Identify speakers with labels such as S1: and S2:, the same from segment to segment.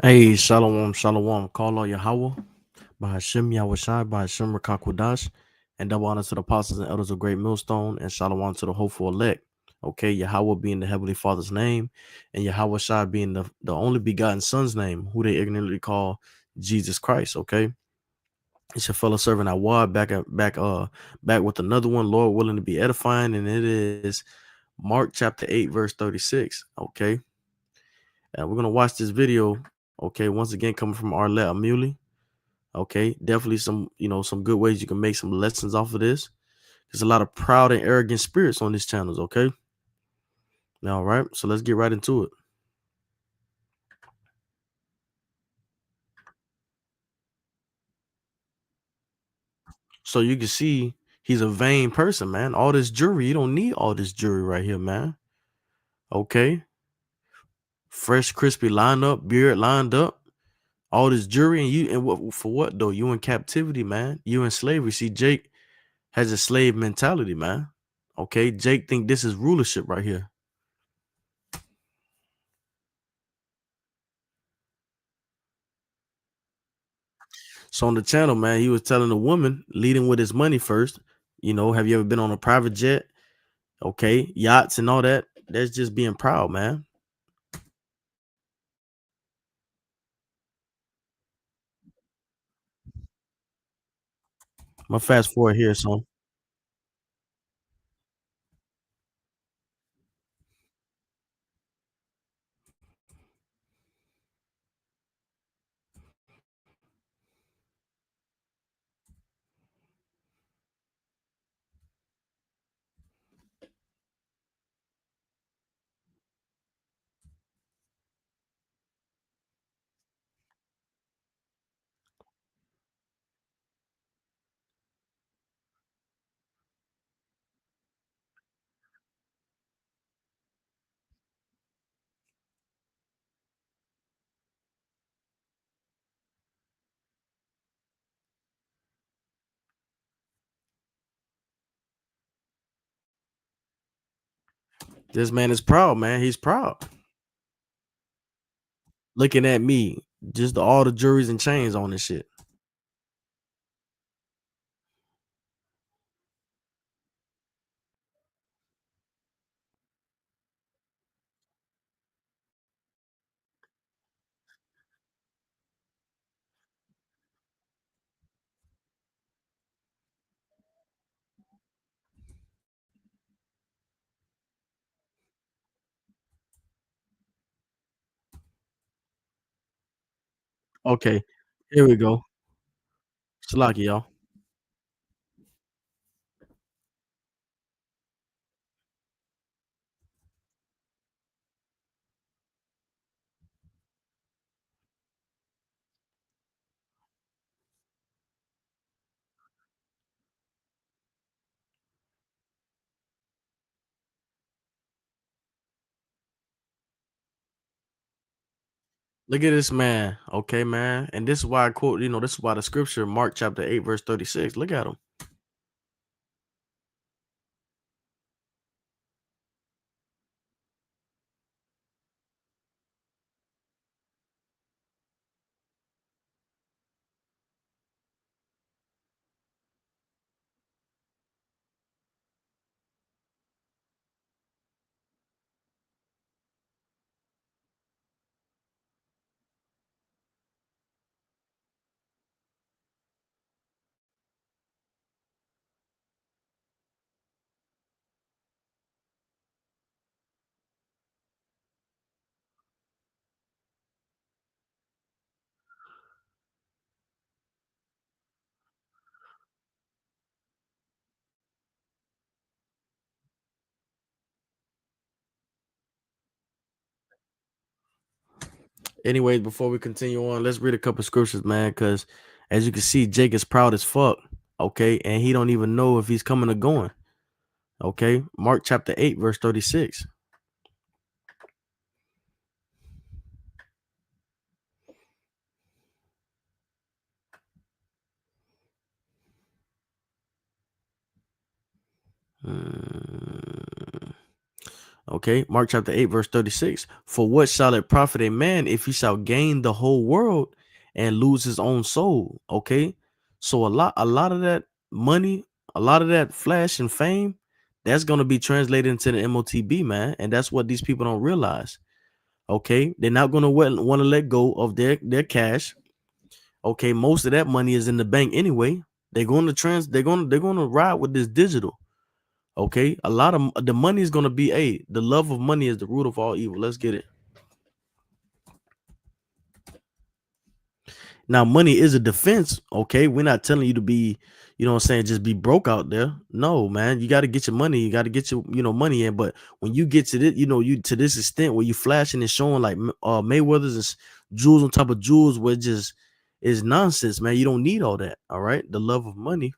S1: Hey, Shalom, Shalom. Call on Yahawah, Bahashim Yahawashi, Bahashim Rakakwadash, and double honor to the apostles and elders of Great Millstone, and Shalom to the hopeful elect. Okay, Yahawah being the Heavenly Father's name, and Yahawashi being the only begotten Son's name, who they ignorantly call Jesus Christ. Okay, it's your fellow servant Awad back with another one, Lord willing to be edifying, and it is Mark chapter 8, verse 36. Okay, we're gonna watch this video. Okay, once again coming from Arlette Amuli. Okay, definitely some good ways you can make some lessons off of this. There's a lot of proud and arrogant spirits on these channels. Okay, now all right, so let's get right into it. So you can see he's a vain person, man. All this jewelry, you don't need all this jewelry right here, man. Okay, fresh, crispy, lined up, beard lined up, all this jewelry, and what for? What though? You in captivity, man. You in slavery. See, Jake has a slave mentality, man. Okay, Jake think this is rulership right here. So on the channel, man, he was telling the woman, leading with his money first. Have you ever been on a private jet? Okay, yachts and all that. That's just being proud, man. I'm gonna fast forward here, son. This man is proud, man. He's proud. Looking at me, just all the juries and chains on this shit. Okay, here we go. Salaki, y'all. Look at this man. Okay, man. And this is why I quote, this is why the scripture, Mark chapter 8, verse 36. Look at him. Anyways, before we continue on, let's read a couple scriptures, man, because as you can see, Jake is proud as fuck. Okay, and he don't even know if he's coming or going. Okay, Mark chapter 8, verse 36. Mm, Okay, Mark chapter 8, verse 36. For what shall it profit a man if he shall gain the whole world and lose his own soul? Okay. So a lot of that money, a lot of that flash and fame, that's gonna be translated into the MOTB, man. And that's what these people don't realize. Okay. They're not gonna want to let go of their cash. Okay, most of that money is in the bank anyway. They're gonna ride with this digital. Okay, a lot of the money is gonna be the love of money is the root of all evil. Let's get it. Now, money is a defense. Okay, we're not telling you to be, you know what I'm saying, just be broke out there. No, man, you got to get your money. You got to get your, money in. But when you get to this, you to this extent where you flashing and showing like Mayweather's and jewels on top of jewels, where it just is nonsense, man. You don't need all that. All right, the love of money.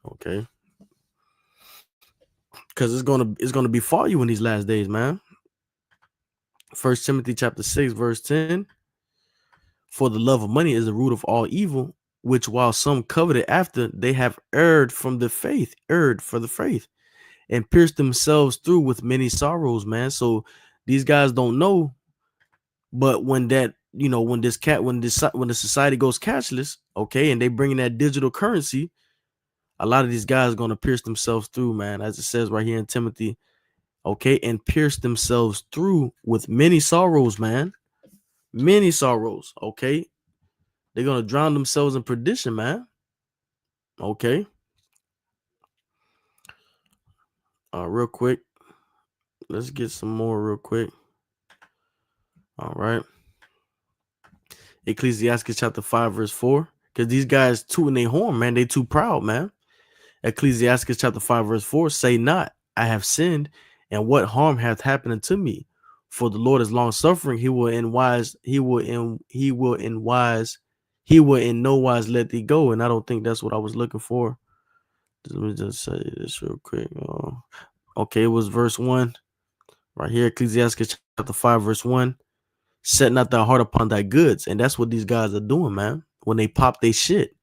S1: Okay, because it's gonna befall you in these last days, man. First Timothy chapter 6, verse 10. For the love of money is the root of all evil, which while some coveted after, they have erred for the faith, and pierced themselves through with many sorrows, man. So these guys don't know, but when that, when the society goes cashless, okay, and they bring in that digital currency, a lot of these guys are gonna pierce themselves through, man, as it says right here in Timothy, okay, and pierce themselves through with many sorrows, man. Many sorrows, okay. They're gonna drown themselves in perdition, man. Okay. Real quick. Let's get some more real quick. All right. Ecclesiastes chapter 5, verse 4. Because these guys tooting their horn, man. They too proud, man. Ecclesiastes chapter 5, verse 4. Say not, I have sinned, and what harm hath happened unto me? For the Lord is long suffering, he will in no wise let thee go. And I don't think that's what I was looking for. Let me just say this real quick. Okay, it was verse 1 right here, Ecclesiastes chapter 5, verse 1. Set not thy heart upon thy goods. And that's what these guys are doing, man. When they pop they shit,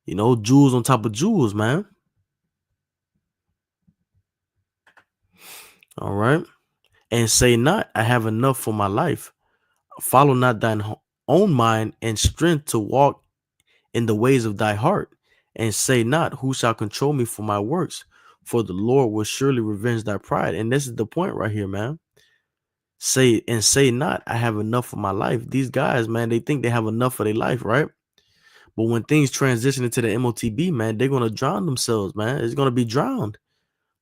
S1: jewels on top of jewels, man. All right. And say not, I have enough for my life. Follow not thine own mind and strength to walk in the ways of thy heart. And say not, who shall control me for my works? For the Lord will surely revenge thy pride. And this is the point right here, man. Say not, I have enough for my life. These guys, man, they think they have enough for their life, right? But when things transition into the MOTB, man, they're gonna drown themselves, man. It's gonna be drowned.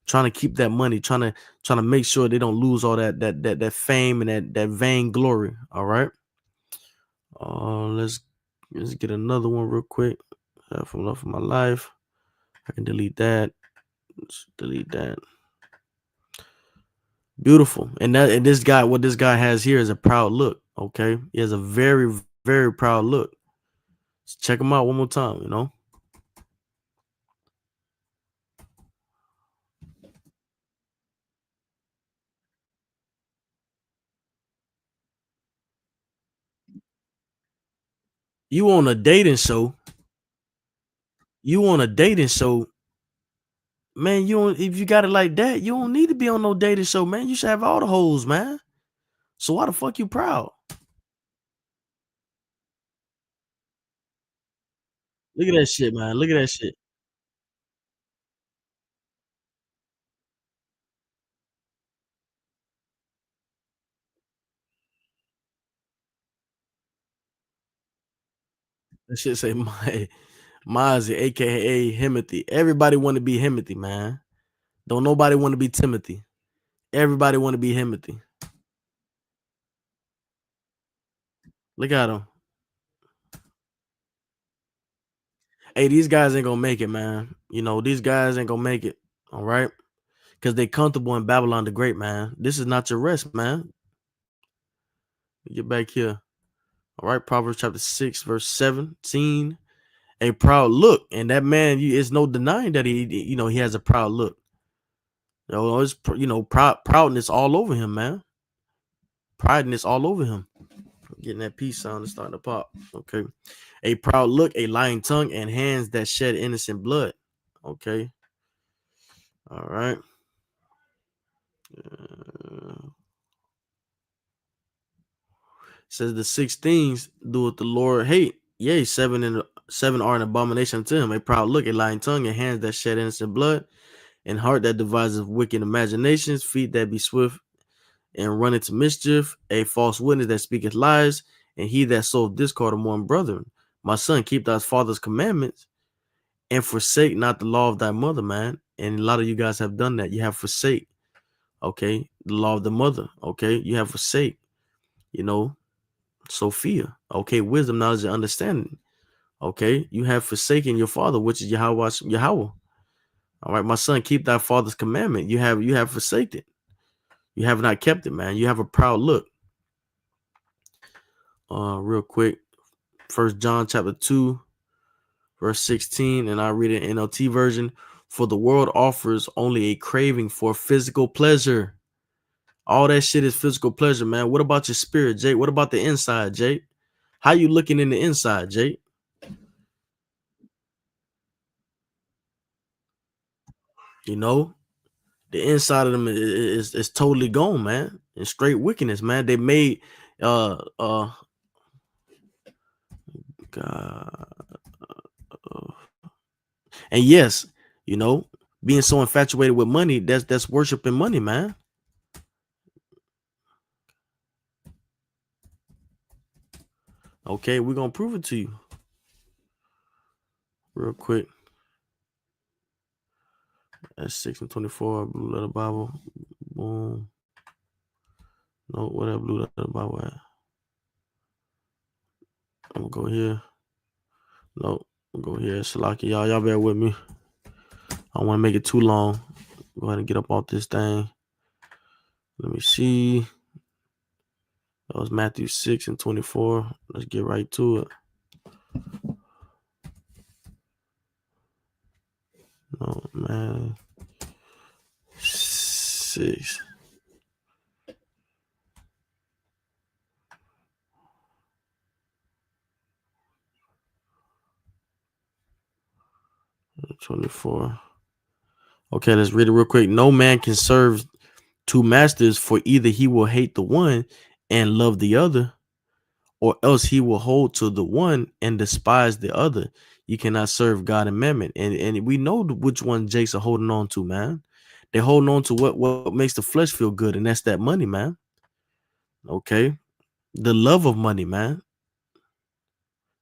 S1: Trying to keep that money, trying to make sure they don't lose all that fame and that vain glory. All right. Let's get another one real quick. Have enough for my life. I can delete that. Let's delete that. Beautiful. And this guy, what this guy has here is a proud look. Okay. He has a very, very proud look. Let's check him out one more time, You on a dating show. You on a dating show. Man, you don't if you got it like that, you don't need to be on no dating show, man. You should have all the hoes, man. So why the fuck you proud? Look at that shit, man. Look at that shit. That shit say my Mozzie, aka Himothy. Everybody want to be Himothy, man. Don't nobody want to be Timothy. Everybody want to be Himothy. Look at him. Hey, these guys ain't gonna make it, man. These guys ain't gonna make it. All right. Because they comfortable in Babylon the Great, man. This is not your rest, man. Get back here. All right. Proverbs chapter 6, verse 17. A proud look, and that man, it's no denying that he has a proud look. It's proudness all over him, man. Prideness all over him. Getting that peace sound is starting to pop. Okay, a proud look, a lying tongue, and hands that shed innocent blood. Okay, all right. Says the 6 things doeth the Lord hate. Yea, seven are an abomination to him: a proud look, a lying tongue, and hands that shed innocent blood, and heart that devises wicked imaginations, feet that be swift and run into mischief, a false witness that speaketh lies, and he that soweth discord among brethren. My son, keep thy father's commandments and forsake not the law of thy mother, man. And a lot of you guys have done that. You have forsake, okay, the law of the mother, okay. You have forsake, you know, Sophia, okay, wisdom, knowledge, and understanding, okay. You have forsaken your father, which is Yahawah. All right, my son, keep thy father's commandment. You have forsaken it. You have not kept it, man. You have a proud look. Real quick, First John chapter 2, verse 16, and I read it in NLT version. For the world offers only a craving for physical pleasure. All that shit is physical pleasure, man. What about your spirit, Jake? What about the inside, Jake? How you looking in the inside, Jake? You know, the inside of them is totally gone, man. And straight wickedness, man. They made God, and yes, you know, being so infatuated with money, that's worshiping money, man. Okay, we're gonna prove it to you real quick. That's 6:24, blue letter Bible. Boom. No, whatever blue letter Bible at. I'm gonna go here. No, I'm gonna go here. Salaki, y'all bear with me. I don't want to make it too long. Go ahead and get up off this thing. Let me see. That was Matthew 6:24. Let's get right to it. No, man. 6. 24. Okay, let's read it real quick. No man can serve two masters, for either he will hate the one and love the other, or else he will hold to the one and despise the other. You cannot serve God and mammon. And we know which one Jakes are holding on to, man. They're holding on to what makes the flesh feel good, and that's that money, man. Okay. The love of money, man,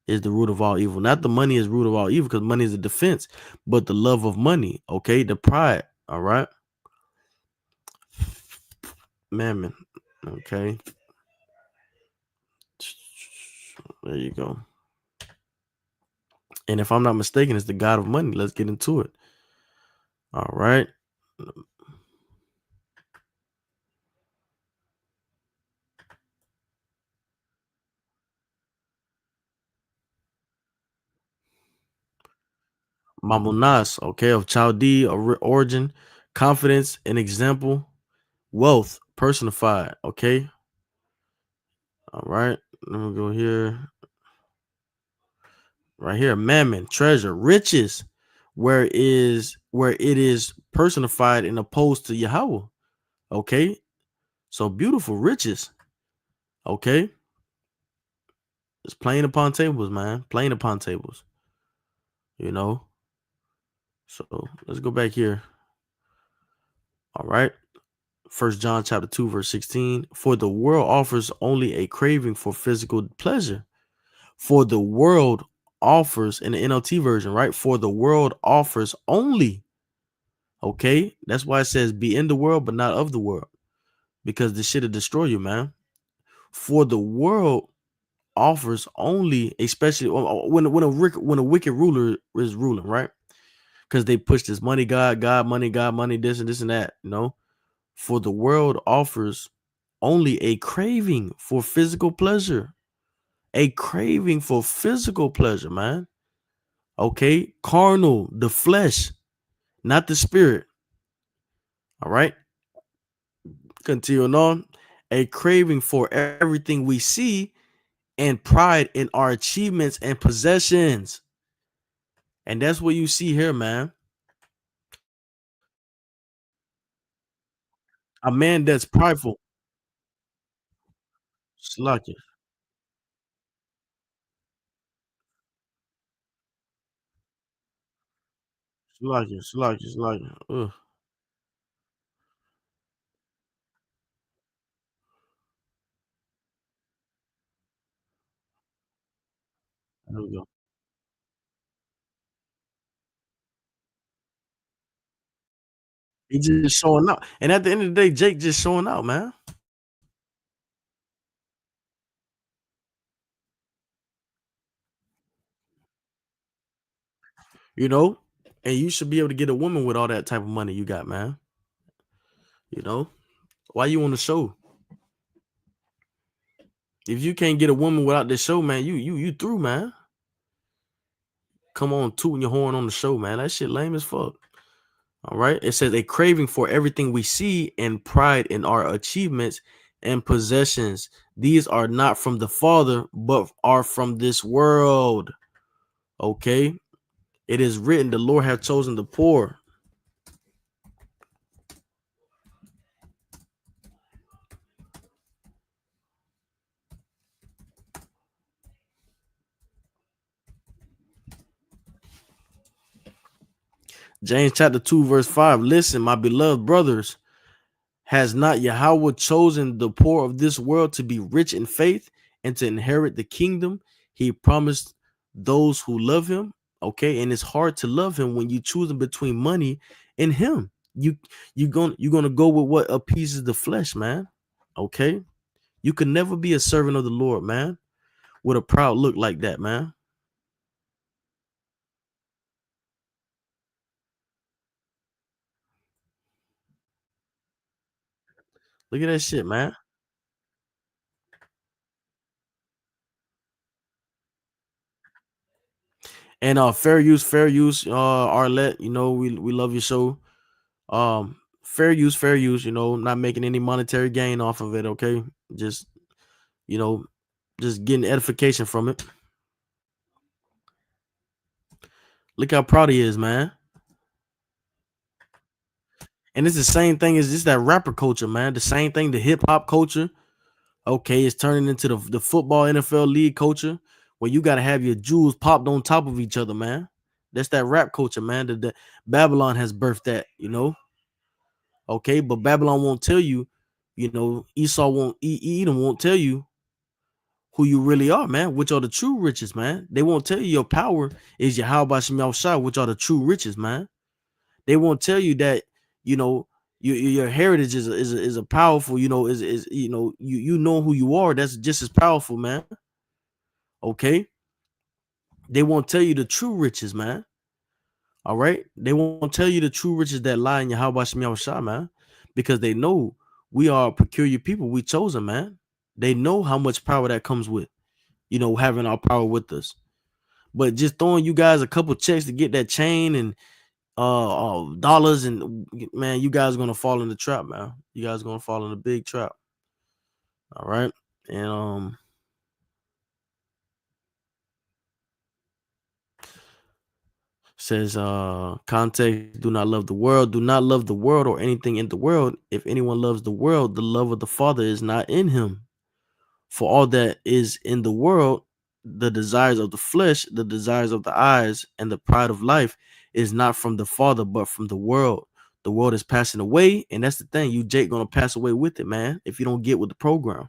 S1: is the root of all evil. Not the money is root of all evil, because money is a defense, but the love of money, okay, the pride, all right, mammon, okay. There you go. And if I'm not mistaken, it's the god of money. Let's get into it. All right. Mamonas, okay, of Chaldee origin, confidence, an example, wealth, personified, okay. All right. Let me go here. Right here, mammon, treasure, riches, where it is personified and opposed to Yahweh. Okay. So beautiful riches. Okay. It's plain upon tables, man. Plain upon tables. You know. So let's go back here. All right. First John chapter 2, verse 16. For the world offers only a craving for physical pleasure. For the world offers, in the NLT version, right? For the world offers only. Okay. That's why it says be in the world, but not of the world. Because this shit'll destroy you, man. For the world offers only, especially when a wicked ruler is ruling, right? Because they push this money, God, money, this and that, you know. For the world offers only a craving for physical pleasure. A craving for physical pleasure, man. Okay. Carnal, the flesh, not the spirit. All right. Continuing on. A craving for everything we see and pride in our achievements and possessions. And that's what you see here, man. A man that's prideful. Slack it. Slack it. Slack it. Slack it. Ugh. There we go. He just showing out. And at the end of the day, Jake just showing out, man. You know? And you should be able to get a woman with all that type of money you got, man. You know? Why you on the show? If you can't get a woman without this show, man, you through, man. Come on, tooting your horn on the show, man. That shit lame as fuck. All right. It says a craving for everything we see and pride in our achievements and possessions. These are not from the Father, but are from this world. Okay. It is written, the Lord hath chosen the poor. James chapter 2, verse 5. Listen, my beloved brothers, has not Yahawah chosen the poor of this world to be rich in faith and to inherit the kingdom he promised those who love him? Okay, and it's hard to love him when you choosing between money and him. You're gonna go with what appeases the flesh, man. Okay, you can never be a servant of the Lord, man, with a proud look like that, man. Look at that shit, man. And fair use, Arlette, we love your show. Fair use, not making any monetary gain off of it, okay? Just, you know, just getting edification from it. Look how proud he is, man. And it's the same thing as just that rapper culture, man. The same thing, the hip hop culture. Okay, it's turning into the football NFL league culture where you gotta have your jewels popped on top of each other, man. That's that rap culture, man. The Babylon has birthed that, Okay, but Babylon won't tell you, Esau won't Edom won't tell you who you really are, man, which are the true riches, man. They won't tell you your power is Yahawashi, which are the true riches, man. They won't tell you that, you know, your heritage is a powerful, you know who you are. That's just as powerful, man. Okay. They won't tell you the true riches, man. All right. They won't tell you the true riches that lie in Yahawashi, man, because they know we are a peculiar people. We chosen, man. They know how much power that comes with, having our power with us. But just throwing you guys a couple checks to get that chain and dollars, and man, you guys are gonna fall in the trap, man. You guys are gonna fall in a big trap. All right. And says context, do not love the world or anything in the world. If anyone loves the world, the love of the Father is not in him. For all that is in the world, the desires of the flesh, the desires of the eyes, and the pride of life is not from the Father, but from the world. The world is passing away, and that's the thing. You, Jake, gonna pass away with it, man, if you don't get with the program,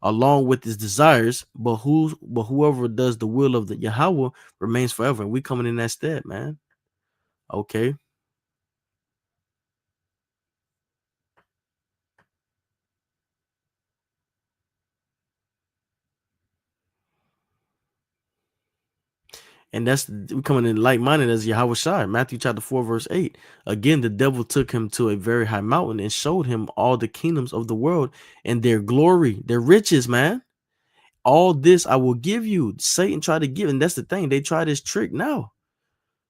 S1: along with his desires. But whoever does the will of the Yahawah remains forever. And we coming in that stead, man. Okay. And that's we coming in like-minded as Yahawashi. Matthew chapter 4, verse 8. Again, the devil took him to a very high mountain and showed him all the kingdoms of the world and their glory, their riches, man. All this I will give you. Satan tried to give, and that's the thing. They try this trick now.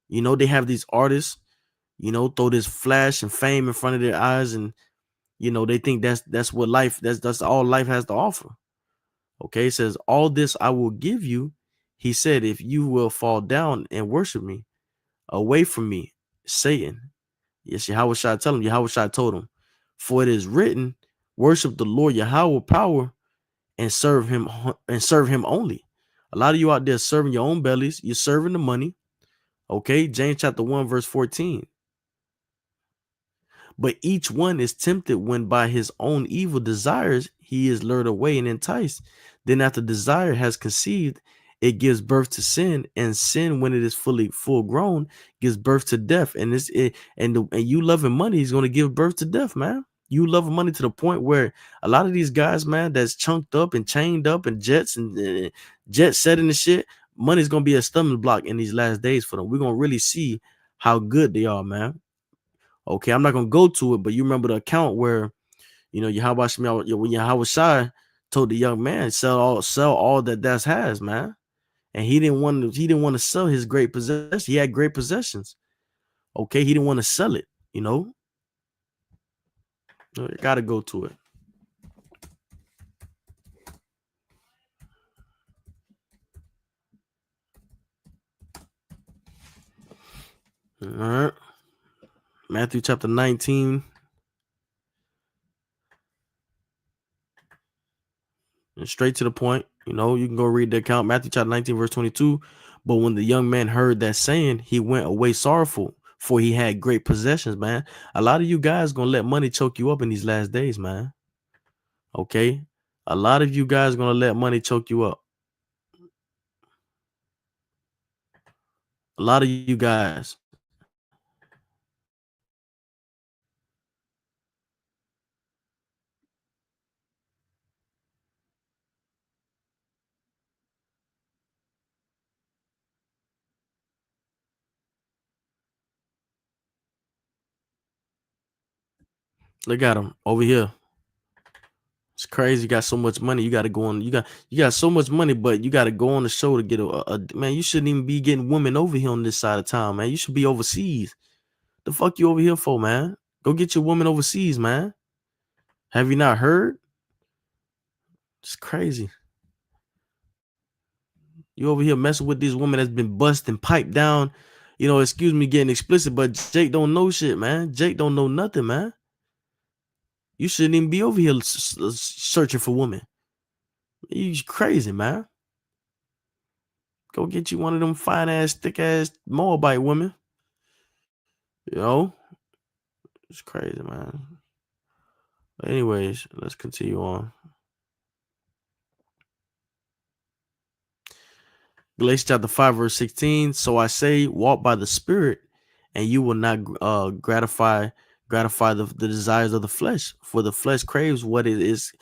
S1: They have these artists, throw this flash and fame in front of their eyes, and they think that's what life, that's all life has to offer. Okay, it says, all this I will give you. He said, if you will fall down and worship me. Away from me, Satan. Yes, Yahawashi told him. For it is written, worship the Lord Yahweh power and serve him only. A lot of you out there serving your own bellies, you're serving the money. Okay, James chapter 1, verse 14. But each one is tempted when by his own evil desires he is lured away and enticed. Then after desire has conceived, it gives birth to sin, and sin, when it is full grown, gives birth to death. And and you loving money is going to give birth to death, man. You loving money to the point where a lot of these guys, man, that's chunked up and chained up and jets and jet setting and shit, money's gonna be a stumbling block in these last days for them. We're gonna really see how good they are, man. Okay, I'm not gonna go to it, but you remember the account where Yahawashi when Yahawashi told the young man sell all that has, man, and he didn't want to sell his great possession. He had great possessions. Okay, he didn't want to sell it. Got to go to it. All right, Matthew chapter 19. And straight to the point, you can go read the account, Matthew chapter 19, verse 22. But when the young man heard that saying, he went away sorrowful, for he had great possessions, man. A lot of you guys gonna let money choke you up in these last days, man. Okay? A lot of you guys gonna let money choke you up. A lot of you guys. Look at him over here. It's crazy. You got so much money. You got to go on. You got so much money, but you got to go on the show to get a man. You shouldn't even be getting women over here on this side of town, man. You should be overseas. The fuck you over here for, man? Go get your woman overseas, man. Have you not heard? It's crazy. You over here messing with this woman that's been busting pipe down. Excuse me getting explicit, but Jake don't know shit, man. Jake don't know nothing, man. You shouldn't even be over here searching for women. You crazy, man. Go get you one of them fine ass, thick ass Moabite women. It's crazy, man. But anyways, let's continue on. Galatians chapter 5, verse 16. So I say, walk by the Spirit, and you will not gratify the desires of the flesh. For the flesh craves what is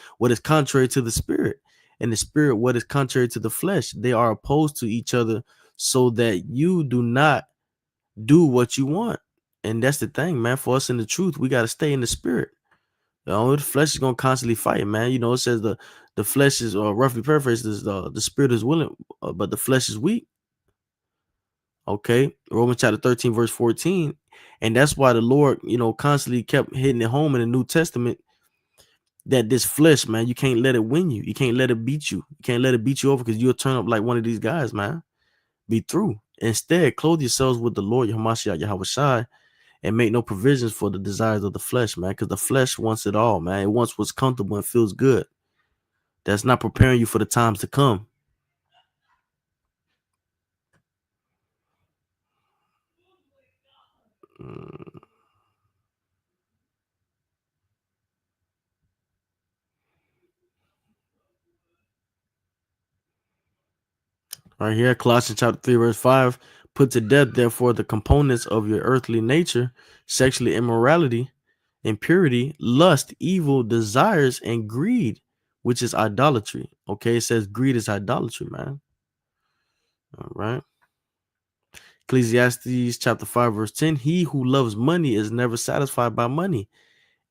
S1: contrary to the Spirit, and the Spirit what is contrary to the flesh. They are opposed to each other, so that you do not do what you want. And that's the thing, man. For us in the truth, we got to stay in the Spirit. The flesh is gonna constantly fight, man. It says the flesh is, roughly paraphrased, is the spirit is willing, but the flesh is weak. Okay, Romans chapter 13, verse 14, and that's why the Lord, constantly kept hitting it home in the New Testament that this flesh, man, you can't let it win you. You can't let it beat you. You can't let it beat you over, because you'll turn up like one of these guys, man. Be through. Instead, clothe yourselves with the Lord Yahawashi, and make no provisions for the desires of the flesh, man, because the flesh wants it all, man. It wants what's comfortable and feels good. That's not preparing you for the times to come. Right here, Colossians chapter 3, verse 5. Put to death, therefore, the components of your earthly nature: sexually immorality, impurity, lust, evil desires, and greed, which is idolatry. Okay, it says greed is idolatry, man. All right. Ecclesiastes chapter 5, verse 10. He who loves money is never satisfied by money,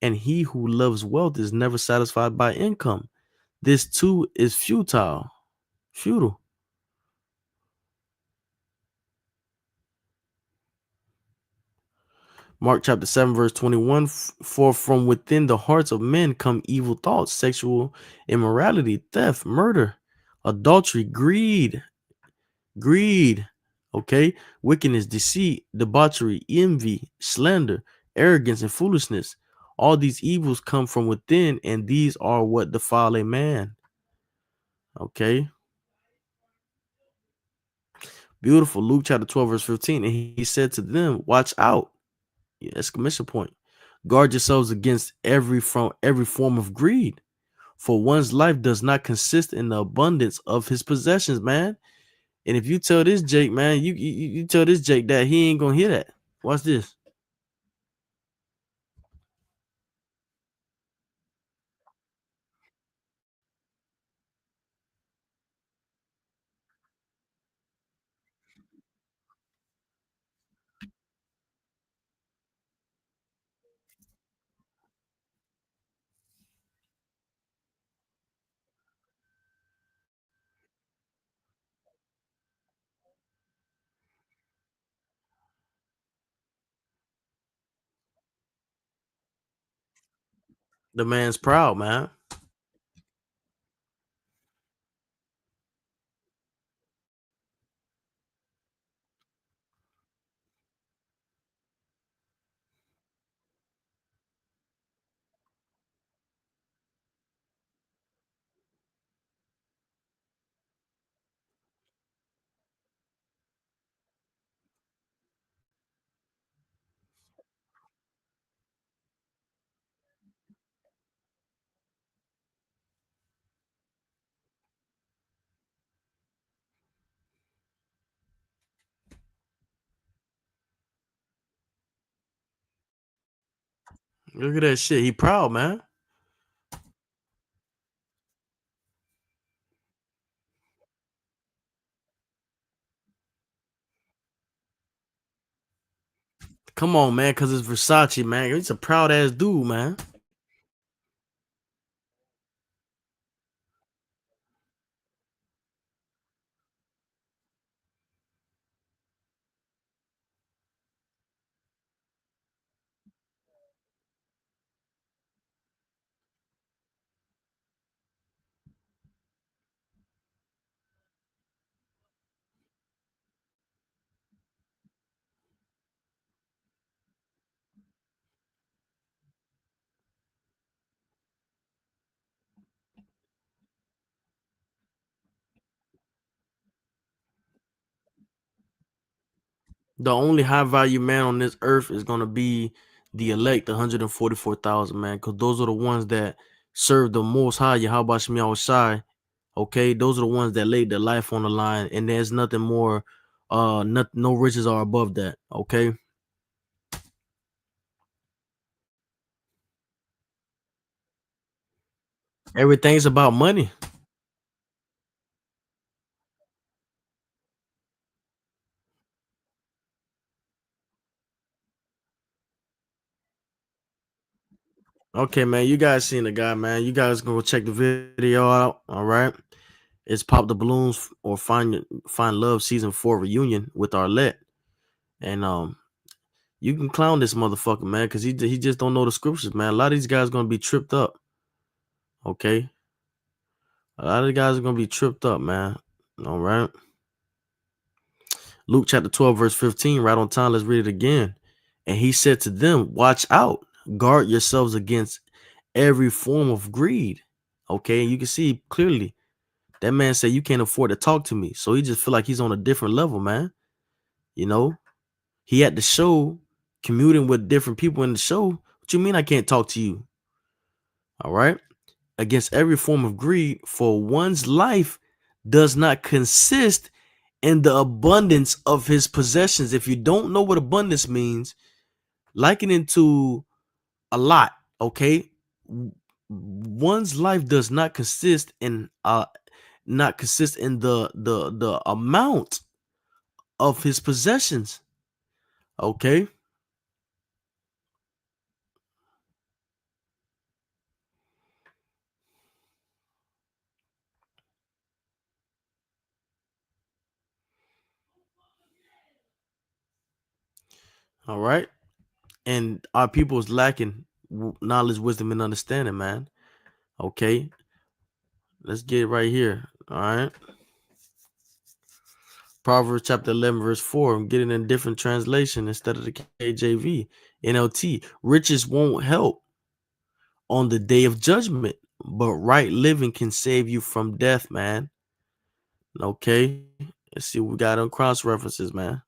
S1: and he who loves wealth is never satisfied by income. This too is futile. Mark chapter 7, verse 21. For from within the hearts of men come evil thoughts, sexual immorality, theft, murder, adultery, greed. Okay, wickedness, deceit, debauchery, envy, slander, arrogance, and foolishness. All these evils come from within, and these are what defile a man. Okay. Beautiful. Luke chapter 12, verse 15. And he said to them, watch out. Exclamation point. Guard yourselves against every form of greed. For one's life does not consist in the abundance of his possessions, man. And if you tell this Jake, man, you tell this Jake that he ain't gonna hear that. Watch this. The man's proud, man. Look at that shit. He proud, man. Come on, man, cause it's Versace, man. He's a proud ass dude, man. The only high value man on this earth is gonna be the elect, 144,000, man, because those are the ones that serve the most high, Yahawashi Yahawashi. Okay, those are the ones that laid their life on the line, and there's nothing more, no riches are above that. Okay, everything's about money. Okay, man, you guys seen the guy, man. You guys gonna go check the video out. All right, it's Pop the Balloons or Find Love season 4 reunion with Arlette, and you can clown this motherfucker, man, because he just don't know the scriptures, man. A lot of these guys gonna be tripped up. Okay, a lot of the guys are gonna be tripped up, man. All right. Luke chapter 12, verse 15, right on time. Let's read it again. And he said to them, watch out, guard yourselves against every form of greed. Okay, and you can see clearly that man said you can't afford to talk to me. So he just feel like he's on a different level, man. You know, he had the show commuting with different people in the show. What you mean I can't talk to you? All right. Against every form of greed, for one's life does not consist in the abundance of his possessions. If you don't know what abundance means, liken it to a lot, okay? One's life does not consist in the amount of his possessions. Okay. All right. And our people is lacking knowledge, wisdom, and understanding, man. Okay. Let's get it right here. All right. Proverbs chapter 11, verse 4. I'm getting in different translation instead of the KJV. NLT. Riches won't help. on the day of judgment. But right living can save you from death, man. Okay. Let's see what we got on cross references, man.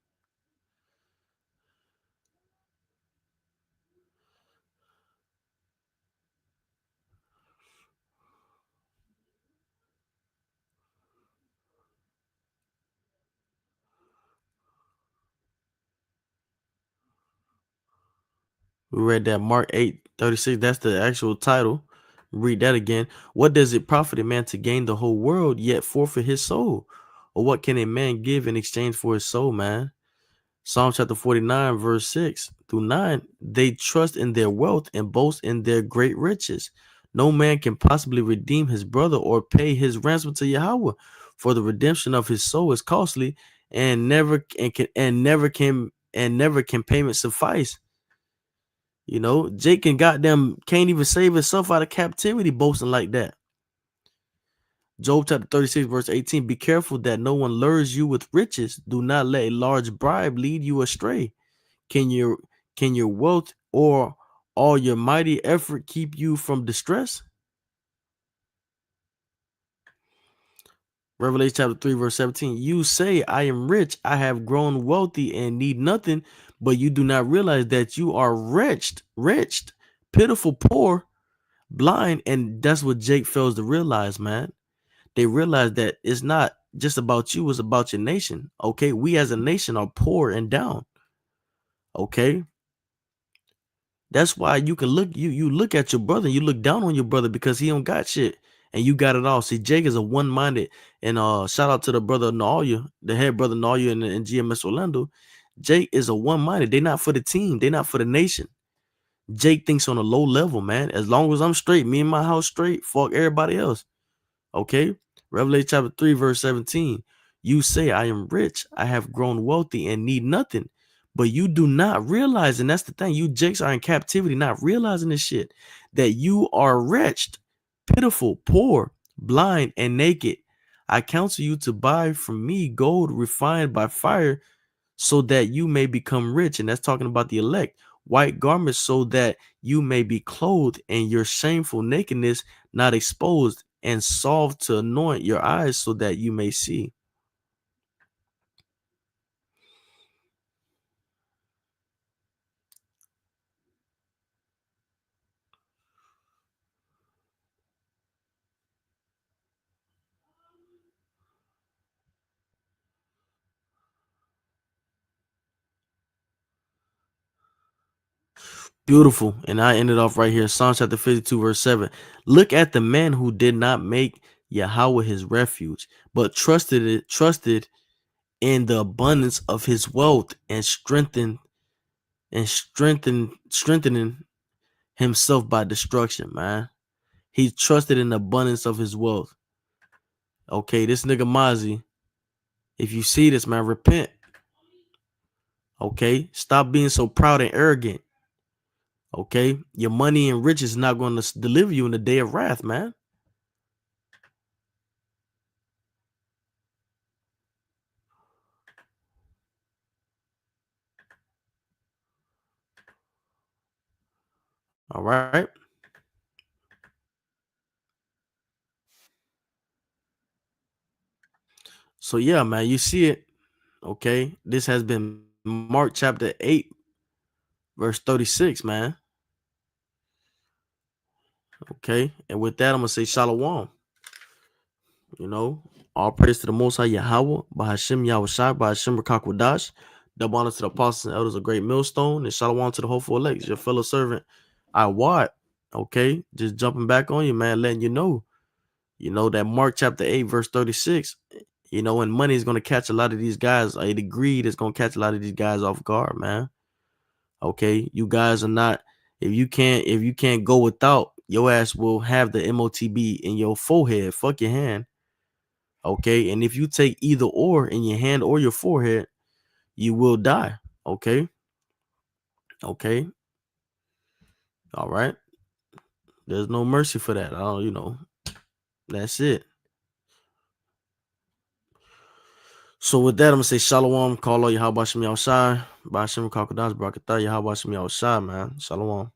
S1: We read that Mark 8:36. That's the actual title. Read that again. What does it profit a man to gain the whole world yet forfeit his soul? Or what can a man give in exchange for his soul, man? Psalm chapter 49, verse 6 through 9. They trust in their wealth and boast in their great riches. No man can possibly redeem his brother or pay his ransom to Yahawah, for the redemption of his soul is costly and never can payment suffice. You know, Jake and goddamn can't even save himself out of captivity boasting like that. Job chapter 36, verse 18. Be careful that no one lures you with riches. Do not let a large bribe lead you astray. Can your wealth or all your mighty effort keep you from distress? Revelation chapter 3, verse 17. You say, I am rich, I have grown wealthy and need nothing, but you do not realize that you are wretched, pitiful, poor, blind, and that's what Jake fails to realize, man. They realize that it's not just about you, it's about your nation. Okay, we as a nation are poor and down. Okay, that's why you can look you look at your brother, you look down on your brother because he don't got shit and you got it all. See, Jake is a one-minded, and shout out to the brother Nalia, the head brother Nalia in GMS Orlando. Jake is a one-minded. They're not for the team, they're not for the nation. Jake thinks on a low level, man. As long as I'm straight, me and my house straight, fuck everybody else. Okay. Revelation chapter 3, verse 17. You say, I am rich, I have grown wealthy and need nothing. But you do not realize, and that's the thing, you jakes are in captivity, not realizing this shit, that you are wretched, pitiful, poor, blind, and naked. I counsel you to buy from me gold refined by fire so that you may become rich. And that's talking about the elect. White garments so that you may be clothed and your shameful nakedness not exposed, and salve to anoint your eyes so that you may see. Beautiful. And I ended off right here. Psalm chapter 52, verse 7. Look at the man who did not make Yahawah his refuge, but trusted in the abundance of his wealth and strengthening himself by destruction, man. He trusted in the abundance of his wealth. Okay, this nigga Mozzie, if you see this, man, repent. Okay, stop being so proud and arrogant. Okay, your money and riches is not going to deliver you in the day of wrath, man. All right. So yeah, man, you see it. Okay, this has been Mark chapter 8, verse 36, man. Okay, and with that, I'm gonna say Shalom. You know, all praise to the Most High Yahawah, Bahashim Yahawashi, Bahashim Rakakwadash. Double honor to the apostles and elders of Great Millstone, and Shalom to the hopeful elect, your fellow servant, Yahawah. Okay, just jumping back on you, man, letting you know that Mark chapter 8, verse 36. You know, and money is gonna catch a lot of these guys. The greed is gonna catch a lot of these guys off guard, man. Okay, you guys are not. If you can't go without, your ass will have the MOTB in your forehead. Fuck your hand. Okay, and if you take either or in your hand or your forehead, you will die. Okay, okay, all right. There's no mercy for that. I don't, you know, that's it. So with that, I'm gonna say Shalom. Call all Yahawashi Yahawashi, Bashim Kakadash Brakatah Yahawashi Yahawashi, man. Shalom.